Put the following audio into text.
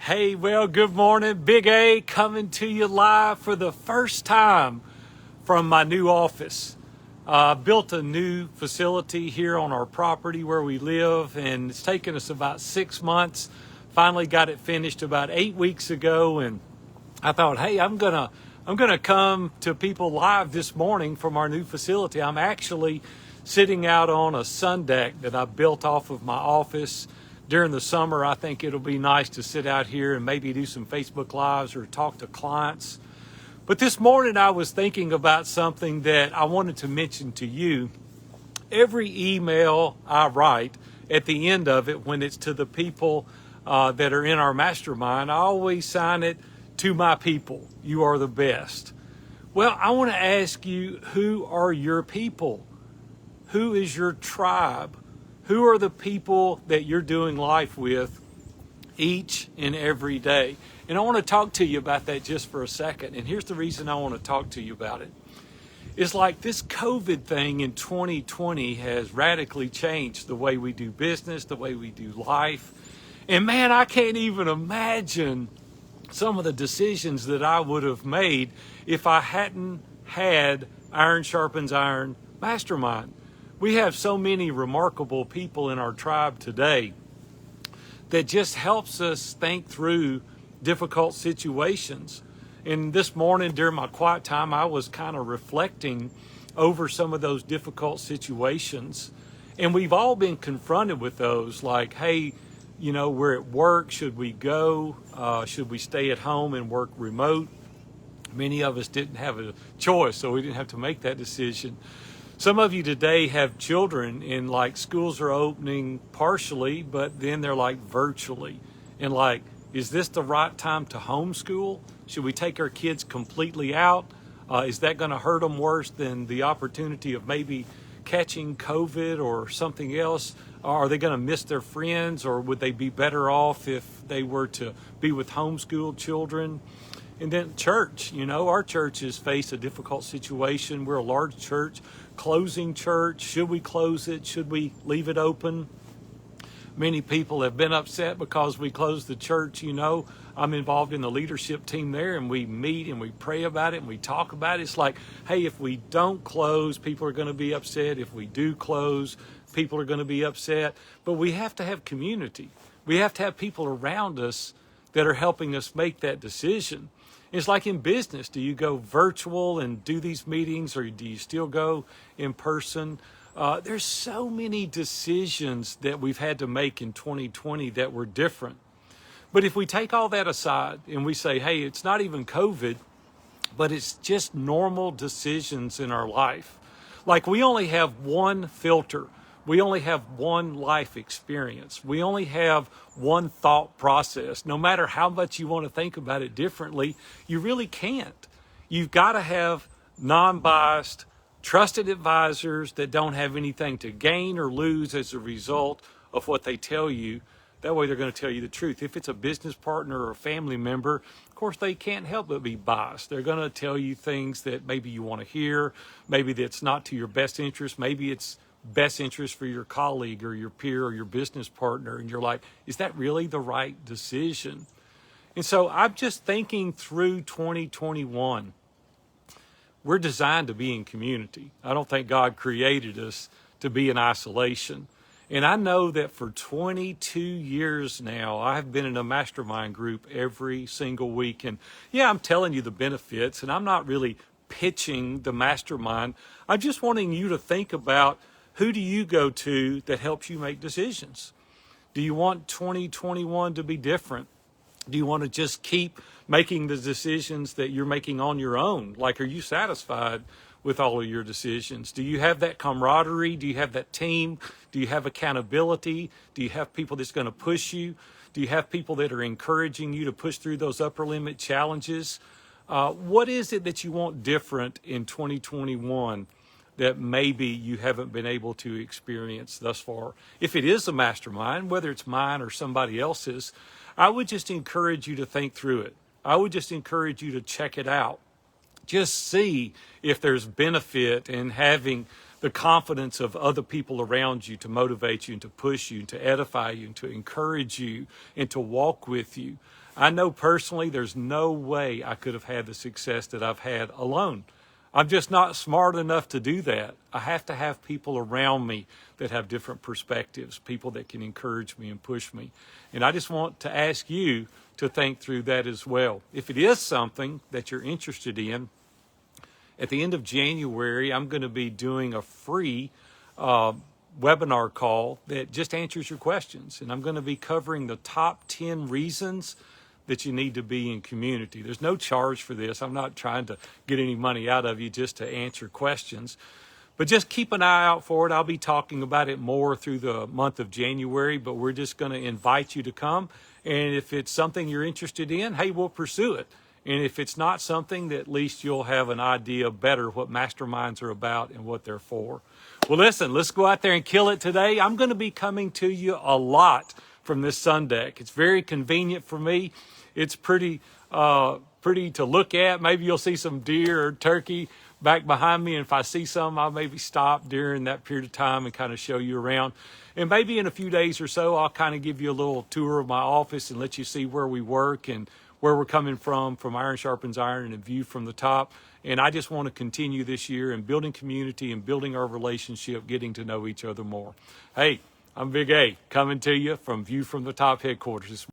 Hey, well, good morning. Big A coming to you live for the first time from my new office. Built a new facility here on our property where we live, and it's taken us about 6 months. Finally got it finished about 8 weeks ago, and I thought, hey, I'm gonna come to people live this morning from our new facility. I'm actually sitting out on a sun deck that I built off of my office. During the summer, I think it'll be nice to sit out here and maybe do some Facebook Lives or talk to clients. But this morning I was thinking about something that I wanted to mention to you. Every email I write, at the end of it, when it's to the people that are in our mastermind, I always sign it, "To my people, you are the best." Well, I want to ask you, who are your people? Who is your tribe? Who are the people that you're doing life with each and every day? And I want to talk to you about that just for a second. And here's the reason I want to talk to you about it. It's like this COVID thing in 2020 has radically changed the way we do business, the way we do life. And man, I can't even imagine some of the decisions that I would have made if I hadn't had Iron Sharpens Iron Mastermind. We have so many remarkable people in our tribe today that just helps us think through difficult situations. And this morning during my quiet time, I was kind of reflecting over some of those difficult situations. And we've all been confronted with those, like, hey, we're at work. Should we go? Should we stay at home and work remote? Many of us didn't have a choice, so we didn't have to make that decision. Some of you today have children, and like schools are opening partially, but then they're like virtually. And like, is this the right time to homeschool? Should we take our kids completely out? Is that going to hurt them worse than the opportunity of maybe catching COVID or something else? Are they going to miss their friends, or would they be better off if they were to be with homeschooled children? And then church, our churches face a difficult situation. We're a large church, closing church. Should we close it? Should we leave it open? Many people have been upset because we closed the church. I'm involved in the leadership team there, and we meet and we pray about it and we talk about it. It's like, hey, if we don't close, people are going to be upset. If we do close, people are going to be upset. But we have to have community. We have to have people around us that are helping us make that decision. It's like in business. Do you go virtual and do these meetings, or do you still go in person? There's so many decisions that we've had to make in 2020 that were different. But if we take all that aside and we say, hey, it's not even COVID, but it's just normal decisions in our life. Like, we only have one filter. We only have one life experience. We only have one thought process. No matter how much you want to think about it differently, you really can't. You've got to have non-biased, trusted advisors that don't have anything to gain or lose as a result of what they tell you. That way they're going to tell you the truth. If it's a business partner or a family member, of course, they can't help but be biased. They're going to tell you things that maybe you want to hear, maybe that's not to your best interest, maybe it's best interest for your colleague or your peer or your business partner. And you're like, is that really the right decision? And so I'm just thinking through 2021. We're designed to be in community. I don't think God created us to be in isolation. And I know that for 22 years now, I have been in a mastermind group every single week. And yeah, I'm telling you the benefits, and I'm not really pitching the mastermind. I'm just wanting you to think about, who do you go to that helps you make decisions? Do you want 2021 to be different? Do you want to just keep making the decisions that you're making on your own? Like, are you satisfied with all of your decisions? Do you have that camaraderie? Do you have that team? Do you have accountability? Do you have people that's going to push you? Do you have people that are encouraging you to push through those upper limit challenges? What is it that you want different in 2021 that maybe you haven't been able to experience thus far? If it is a mastermind, whether it's mine or somebody else's, I would just encourage you to think through it. I would just encourage you to check it out. Just see if there's benefit in having the confidence of other people around you to motivate you and to push you and to edify you and to encourage you and to walk with you. I know personally there's no way I could have had the success that I've had alone. I'm just not smart enough to do that. I have to have people around me that have different perspectives, people that can encourage me and push me. And I just want to ask you to think through that as well. If it is something that you're interested in, at the end of January, I'm going to be doing a free webinar call that just answers your questions. And I'm going to be covering the top 10 reasons that you need to be in community. There's no charge for this. I'm not trying to get any money out of you just to answer questions. But just keep an eye out for it. I'll be talking about it more through the month of January, but we're just going to invite you to come. And if it's something you're interested in, hey, we'll pursue it. And if it's not something, that at least you'll have an idea better what masterminds are about and what they're for. Well, listen, let's go out there and kill it today. I'm going to be coming to you a lot from this sun deck. It's very convenient for me. It's pretty to look at. Maybe you'll see some deer or turkey back behind me. And if I see some, I'll maybe stop during that period of time and kind of show you around. And maybe in a few days or so, I'll kind of give you a little tour of my office and let you see where we work and where we're coming from Iron Sharpens Iron and a view from the top. And I just want to continue this year in building community and building our relationship, getting to know each other more. Hey, I'm Big A, coming to you from View from the Top headquarters.